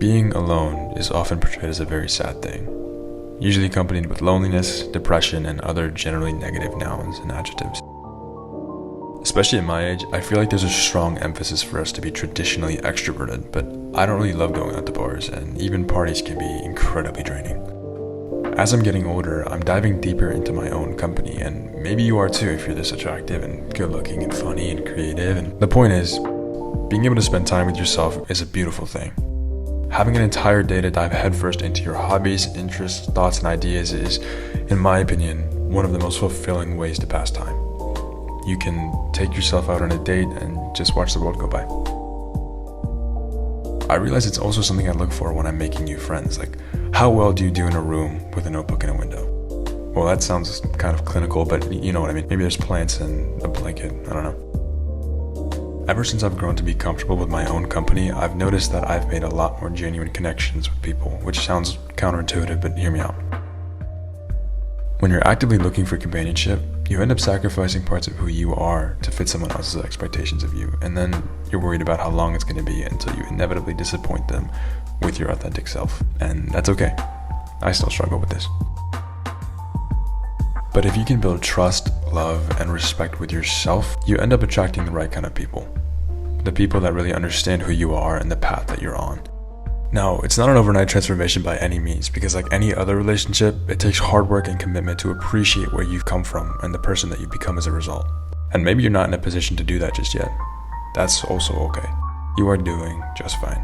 Being alone is often portrayed as a very sad thing, usually accompanied with loneliness, depression, and other generally negative nouns and adjectives. Especially at my age, I feel like there's a strong emphasis for us to be traditionally extroverted, but I don't really love going out to bars, and even parties can be incredibly draining. As I'm getting older, I'm diving deeper into my own company, and maybe you are too if you're this attractive and good looking and funny and creative. And the point is, being able to spend time with yourself is a beautiful thing. Having an entire day to dive headfirst into your hobbies, interests, thoughts, and ideas is, in my opinion, one of the most fulfilling ways to pass time. You can take yourself out on a date and just watch the world go by. I realize it's also something I look for when I'm making new friends, like how well do you do in a room with a notebook and a window? Well, that sounds kind of clinical, but you know what I mean. Maybe there's plants and a blanket, I don't know. Ever since I've grown to be comfortable with my own company, I've noticed that I've made a lot more genuine connections with people, which sounds counterintuitive, but hear me out. When you're actively looking for companionship, you end up sacrificing parts of who you are to fit someone else's expectations of you, and then you're worried about how long it's going to be until you inevitably disappoint them with your authentic self. And that's okay. I still struggle with this. But if you can build trust, love, and respect with yourself, you end up attracting the right kind of people. The people that really understand who you are and the path that you're on. Now, it's not an overnight transformation by any means, because like any other relationship, it takes hard work and commitment to appreciate where you've come from and the person that you become as a result. And maybe you're not in a position to do that just yet. That's also okay. You are doing just fine.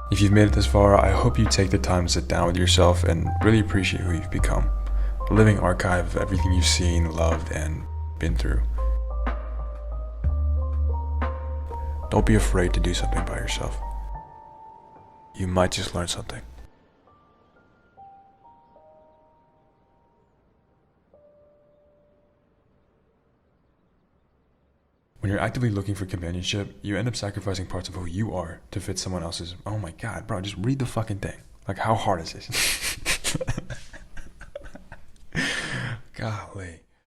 If you've made it this far, I hope you take the time to sit down with yourself and really appreciate who you've become. A living archive of everything you've seen, loved, and been through. Don't be afraid to do something by yourself. You might just learn something. When you're actively looking for companionship, you end up sacrificing parts of who you are to fit someone else's. Oh my god, bro, just read the fucking thing. Like, how hard is this? Golly.